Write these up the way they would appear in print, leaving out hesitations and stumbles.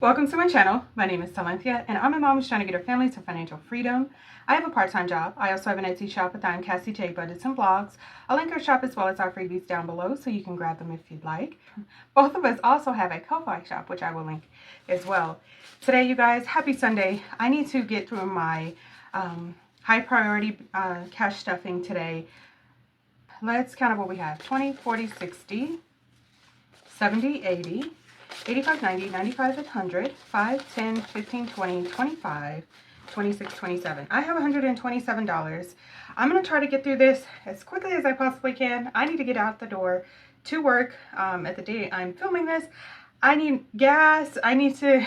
Welcome to my channel. My name is Silynthia, and I'm a mom who's trying to get her family to financial freedom. I have a part-time job. I also have an Etsy shop with SilynthiaC budgets and blogs. I'll link our shop as well as our freebies down below so you can grab them if you'd like. Both of us also have a Ko-Fi shop, which I will link as well. Today, you guys, happy Sunday. I need to get through my high priority cash stuffing today. Let's count up what we have. 20, 40, 60, 70, 80. 85, 90, 95, 100, 5, 10, 15, 20, 25, 26, 27. I have $127. I'm going to try to get through this as quickly as I possibly can. I need to get out the door to work at the day I'm filming this. I need gas. I need to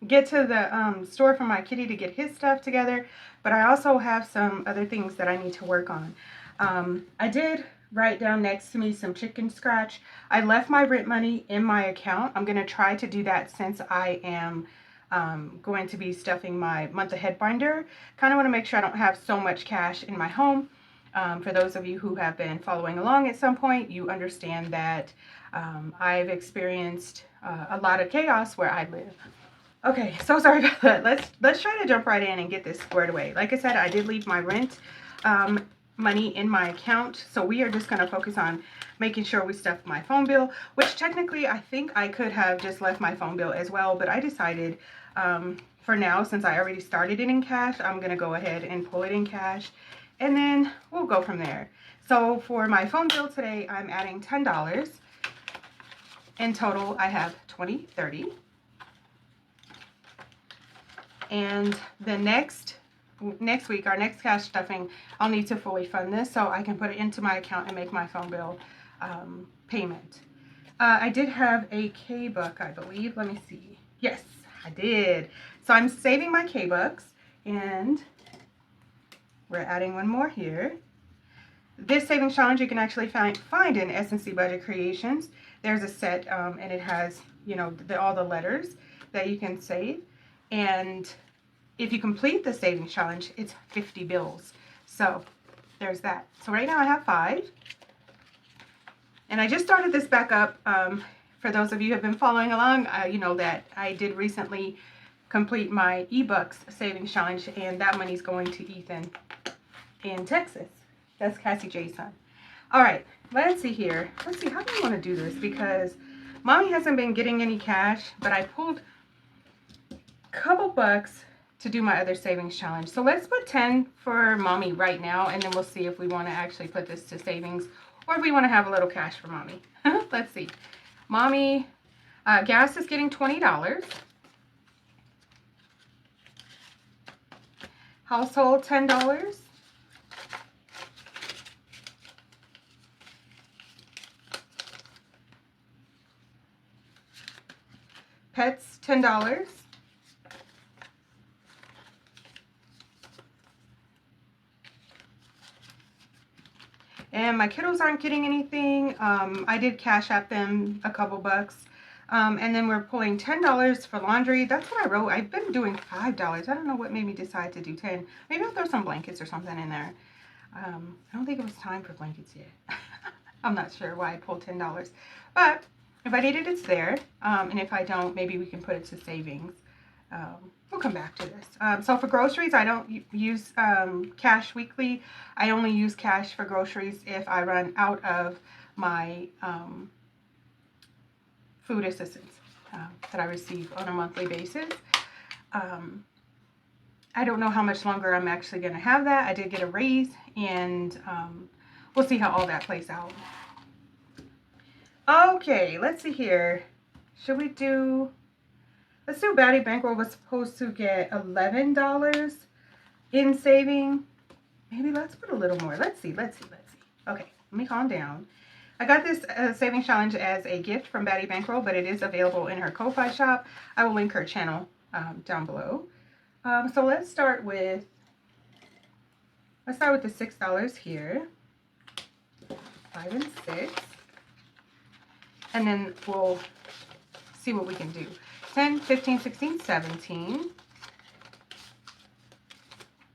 get to the store for my kitty to get his stuff together. But I also have some other things that I need to work on. I did write down next to me some chicken scratch. I left my rent money in my account. I'm going to try to do that since I am going to be stuffing my month ahead binder. Kind of want to make sure I don't have so much cash in my home. For those of you who have been following along at some point, you understand that I've experienced a lot of chaos where I live. Okay, so sorry about that. Let's try to jump right in and get this squared away. Like I said, I did leave my rent money in my account, so we are just going to focus on making sure we stuff my phone bill, which technically I think I could have just left my phone bill as well, but I decided for now, since I already started it in cash, I'm going to go ahead and pull it in cash, and then we'll go from there. So for my phone bill today, I'm adding $10. In total, I have $20, $30. And the next week, our next cash stuffing, I'll need to fully fund this so I can put it into my account and make my phone bill payment. I did have a K-Buck, I believe. Let me see. Yes, I did. So I'm saving my K-Bucks, and we're adding one more here. This savings challenge you can actually find in S&C Budget Creations. There's a set, and it has, you know, all the letters that you can save. And if you complete the savings challenge, it's 50 bills. So there's that. So right now I have 5. And I just started this back up. For those of you who have been following along, you know that I did recently complete my eBucks savings challenge, and that money's going to Ethan in Texas. That's Cassie J's son. All right, let's see here. Let's see, how do I want to do this? Because Mommy hasn't been getting any cash, but I pulled a couple bucks to do my other savings challenge. So let's put 10 for Mommy right now, and then we'll see if we want to actually put this to savings or if we want to have a little cash for Mommy. Let's see. Mommy, gas is getting $20. Household, $10. Pets, $10. And my kiddos aren't getting anything. I did Cash App them a couple bucks. And then we're pulling $10 for laundry. That's what I wrote. I've been doing $5. I don't know what made me decide to do 10. Maybe I'll throw some blankets or something in there. I don't think it was time for blankets yet. I'm not sure why I pulled $10. But if I need it, it's there. And if I don't, maybe we can put it to savings. We'll come back to this. So for groceries, I don't use cash weekly. I only use cash for groceries if I run out of my food assistance that I receive on a monthly basis. I don't know how much longer I'm actually going to have that. I did get a raise, and we'll see how all that plays out. Okay, let's see here. Should we do... Let's do Batty Bankroll was supposed to get $11 in saving. Maybe let's put a little more. Let's see. Okay, let me calm down. I got this savings challenge as a gift from Batty Bankroll, but it is available in her Ko-Fi shop. I will link her channel down below. So let's start with the $6 here. 5 and 6. And then we'll see what we can do. 10, 15, 16, 17.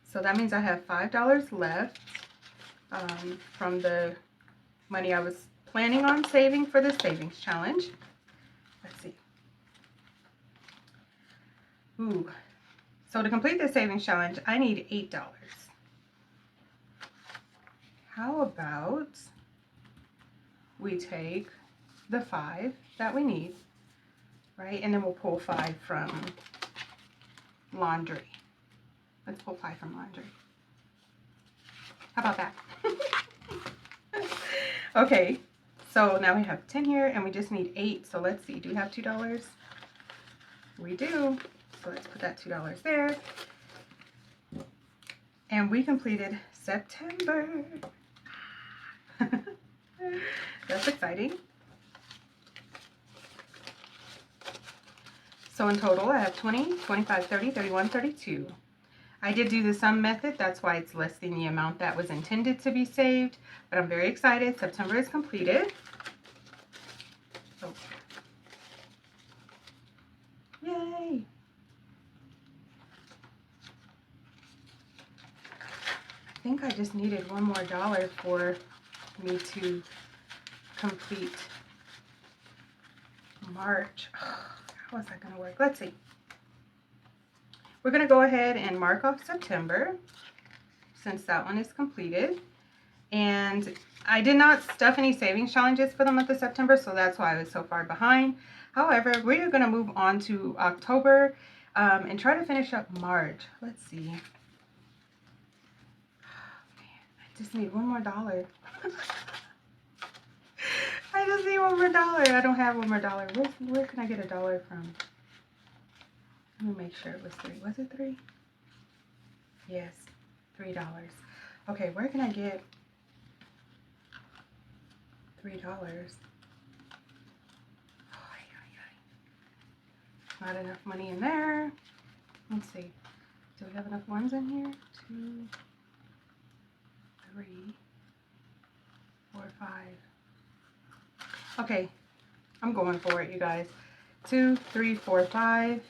So that means I have $5 left from the money I was planning on saving for the savings challenge. Let's see. Ooh. So to complete the savings challenge, I need $8. How about we take the 5 that we need, right? And then we'll pull 5 from laundry. Let's pull 5 from laundry. How about that? Okay, so now we have 10 here and we just need 8. So let's see, do we have $2? We do. So let's put that $2 there. And we completed September. That's exciting. So in total, I have 20, 25, 30, 31, 32. I did do the sum method. That's why it's less than the amount that was intended to be saved. But I'm very excited. September is completed. Oh. Yay! I think I just needed one more dollar for me to complete March. How is that going to work? Let's see. We're going to go ahead and mark off September since that one is completed. And I did not stuff any savings challenges for the month of September, so that's why I was so far behind. However, we're going to move on to October and try to finish up March. Let's see. Just need one more dollar. I just need one more dollar. I don't have one more dollar. Where can I get a dollar from? Let me make sure it was 3. Was it 3? Yes, $3. Okay, where can I get $3? Not enough money in there. Let's see. Do we have enough ones in here? 2, 3, 4, 5. Okay, I'm going for it, you guys. 2, 3, 4, 5.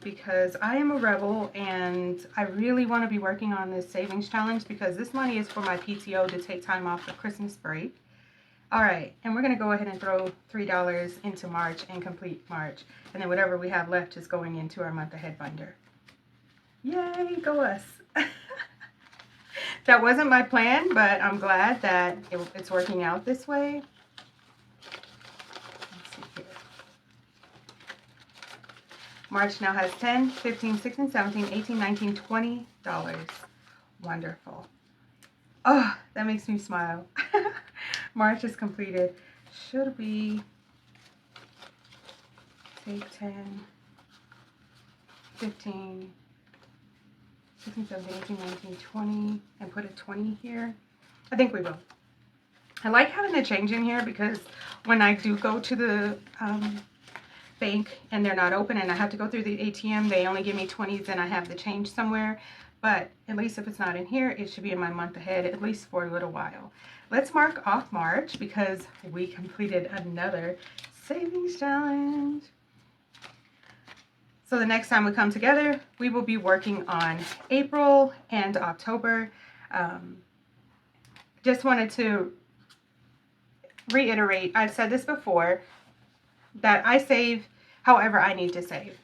Because I am a rebel and I really want to be working on this savings challenge because this money is for my PTO to take time off for Christmas break. All right, and we're going to go ahead and throw $3 into March and complete March. And then whatever we have left is going into our month ahead binder. Yay, go us. That wasn't my plan, but I'm glad that it's working out this way. Let's see here. March now has 10, 15, 16, 17, 18, 19, $20. Wonderful. Oh, that makes me smile. March is completed. Should we take 10, 15, 16, 17, 18, 19, 20 and put a 20 here? I think we will. I like having the change in here because when I do go to the bank and they're not open and I have to go through the ATM, they only give me 20s and I have the change somewhere. But at least if it's not in here, it should be in my month ahead, at least for a little while. Let's mark off March because we completed another savings challenge. So the next time we come together, we will be working on April and October. Just wanted to reiterate, I've said this before, that I save however I need to save.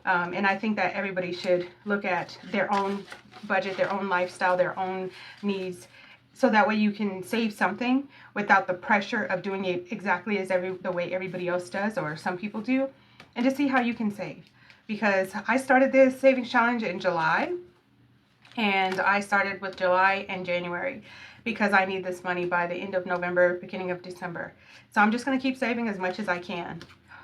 And I think that everybody should look at their own budget, their own lifestyle, their own needs, so that way you can save something without the pressure of doing it exactly as the way everybody else does or some people do, and to see how you can save. Because I started this savings challenge in July, and I started with July and January because I need this money by the end of November, beginning of December. So I'm just going to keep saving as much as I can.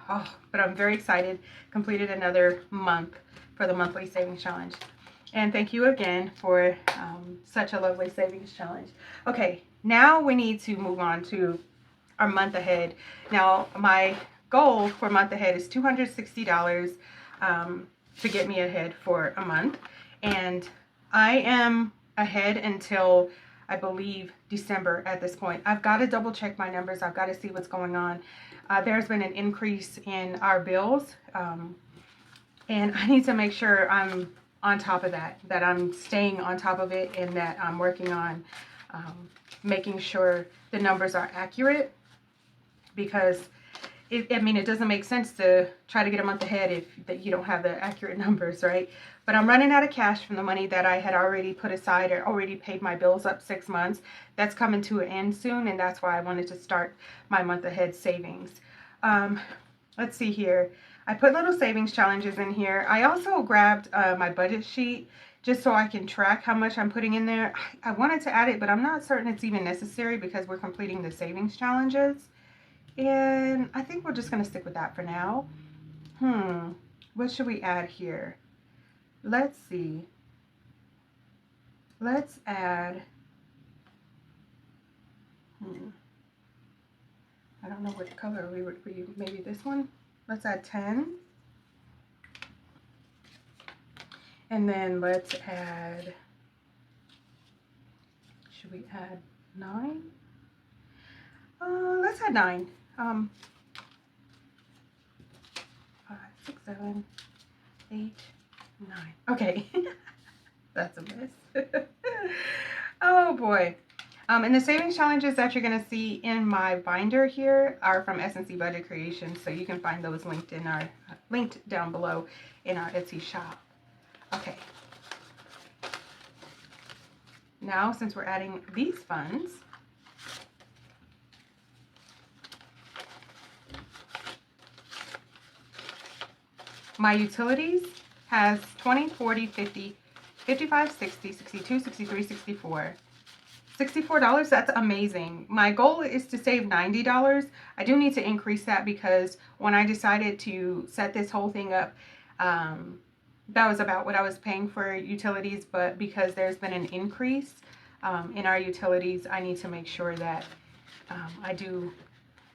Oh, but I'm very excited. Completed another month for the monthly savings challenge. And thank you again for such a lovely savings challenge. Okay, now we need to move on to our month ahead. Now, my goal for month ahead is $260 to get me ahead for a month. And I am ahead until, I believe, December at this point. I've got to double check my numbers. I've got to see what's going on. There's been an increase in our bills, and I need to make sure I'm on top of that I'm staying on top of it, and that I'm working on making sure the numbers are accurate, because I mean, it doesn't make sense to try to get a month ahead if that you don't have the accurate numbers, right? But I'm running out of cash from the money that I had already put aside or already paid my bills up 6 months. That's coming to an end soon, and that's why I wanted to start my month ahead savings. Let's see here. I put little savings challenges in here. I also grabbed my budget sheet just so I can track how much I'm putting in there. I wanted to add it, but I'm not certain it's even necessary because we're completing the savings challenges. And I think we're just going to stick with that for now. What should we add here? Let's see. Let's add, I don't know what color we would be, maybe this one. Let's add 10. And then let's add, should we add 9? Let's add 9. 5, 6, 7, 8, 9. Okay. That's a mess. Oh boy. And the savings challenges that you're going to see in my binder here are from S&C Budget Creations, so you can find those linked down below in our Etsy shop. Okay. Now, since we're adding these funds, my utilities has 20, 40, 50, 55, 60, 62, 63, 64. $64, that's amazing. My goal is to save $90. I do need to increase that because when I decided to set this whole thing up, that was about what I was paying for utilities, but because there's been an increase in our utilities, I need to make sure that I do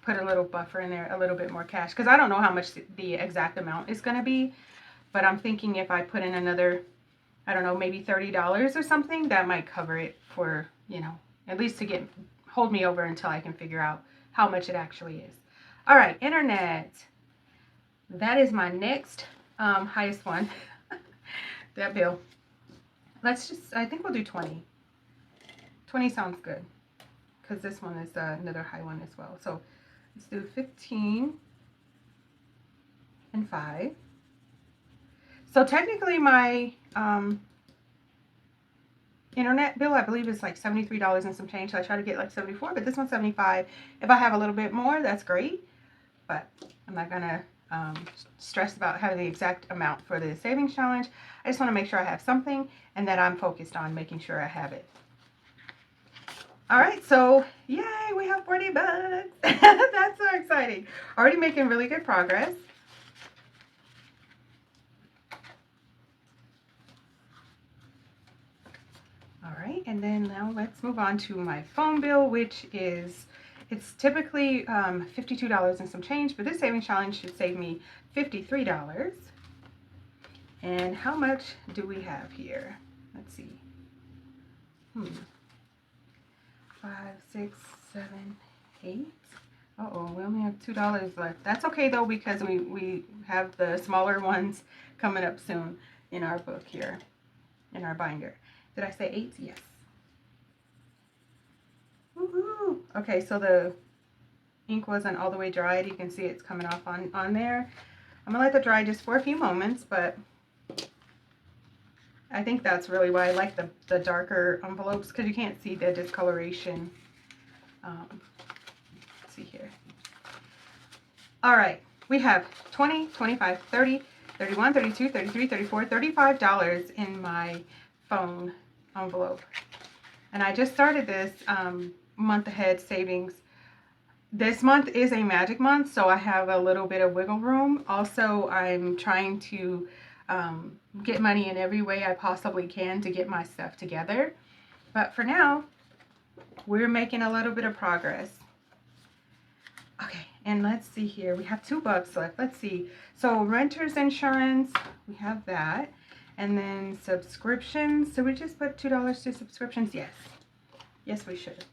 put a little buffer in there, a little bit more cash, because I don't know how much the exact amount is going to be, but I'm thinking if I put in another, I don't know, maybe $30 or something, that might cover it for, you know, at least to hold me over until I can figure out how much it actually is. All right, internet. That is my next highest one. That bill. Let's just, I think we'll do 20. 20 sounds good because this one is another high one as well. So let's do 15 and 5. So technically my internet bill, I believe, is like $73 and some change. So I try to get like 74, but this one's 75. If I have a little bit more, that's great. But I'm not gonna stress about having the exact amount for the savings challenge. I just want to make sure I have something and that I'm focused on making sure I have it. All right, so yay, we have 40 bucks. That's so exciting. Already making really good progress. All right, and then now let's move on to my phone bill, which is, it's typically $52 and some change, but this savings challenge should save me $53. And how much do we have here? Let's see. 5, 6, 7, 8. Uh-oh, we only have $2 left. That's okay though, because we have the smaller ones coming up soon in our book here, in our binder. Did I say 8? Yes. Woohoo! Okay, so the ink wasn't all the way dried. You can see it's coming off on there. I'm gonna let that dry just for a few moments, but I think that's really why I like the darker envelopes, because you can't see the discoloration. Let's see here. All right, we have 20, 25, 30, 31, 32, 33, 34, $35 in my phone envelope. And I just started this month ahead savings. This month is a magic month, so I have a little bit of wiggle room. Also, I'm trying to get money in every way I possibly can to get my stuff together. But for now, we're making a little bit of progress. Okay, and let's see here. We have $2 left. Let's see. So renter's insurance, we have that. And then subscriptions. So we just put $2 to subscriptions? Yes. Yes, we should.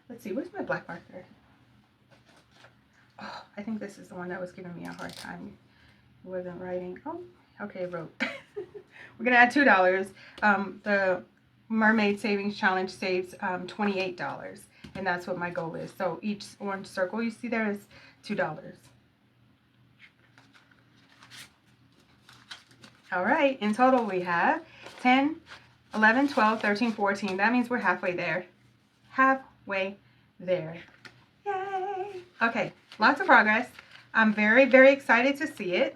Let's see. Where's my black marker? Oh, I think this is the one that was giving me a hard time. It wasn't writing. Oh, okay, wrote. We're going to add $2. The Mermaid Savings Challenge saves $28. And that's what my goal is. So each orange circle you see there is $2. All right, in total we have 10, 11, 12, 13, 14. That means we're halfway there. Halfway there. Yay! Okay, lots of progress. I'm very, very excited to see it.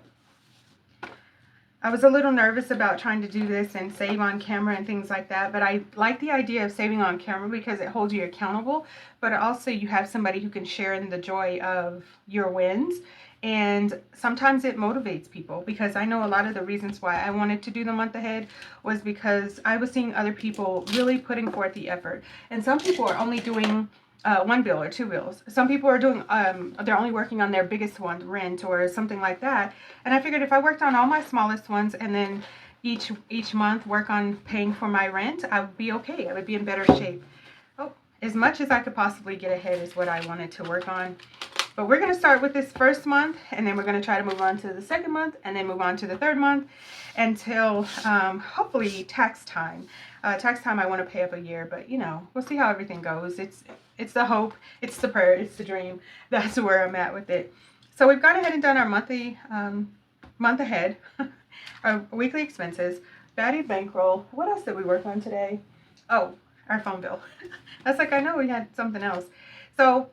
I was a little nervous about trying to do this and save on camera and things like that, but I like the idea of saving on camera because it holds you accountable, but also you have somebody who can share in the joy of your wins. And sometimes it motivates people, because I know a lot of the reasons why I wanted to do the month ahead was because I was seeing other people really putting forth the effort. And some people are only doing one bill or two bills. Some people are doing, they're only working on their biggest one, rent or something like that. And I figured if I worked on all my smallest ones and then each month work on paying for my rent, I would be okay. I would be in better shape. Oh, as much as I could possibly get ahead is what I wanted to work on. But we're going to start with this first month, and then we're going to try to move on to the second month, and then move on to the third month until hopefully tax time. Tax time, I want to pay up a year, but you know, we'll see how everything goes. It's the hope, it's the prayer, it's the dream. That's where I'm at with it. So we've gone ahead and done our monthly month ahead, our weekly expenses, batty bankroll. What else did we work on today? Oh, our phone bill. That's like, I know we had something else. So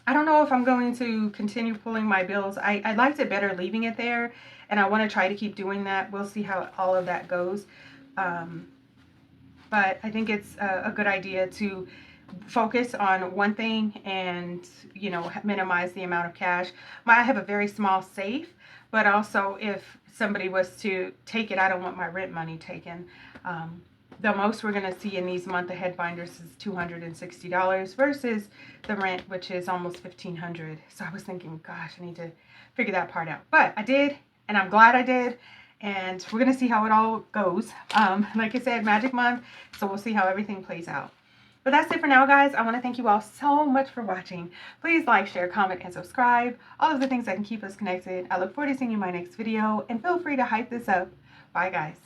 I don't know if I'm going to continue pulling my bills. I liked it better leaving it there, and I want to try to keep doing that. We'll see how all of that goes. But I think it's a good idea to focus on one thing and, you know, minimize the amount of cash. I have a very small safe, but also if somebody was to take it, I don't want my rent money taken. The most we're going to see in these month ahead binders is $260 versus the rent, which is almost $1,500. So I was thinking, gosh, I need to figure that part out. But I did, and I'm glad I did. And we're going to see how it all goes. Like I said, magic month. So we'll see how everything plays out. But that's it for now, guys. I want to thank you all so much for watching. Please like, share, comment, and subscribe. All of the things that can keep us connected. I look forward to seeing you in my next video. And feel free to hype this up. Bye, guys.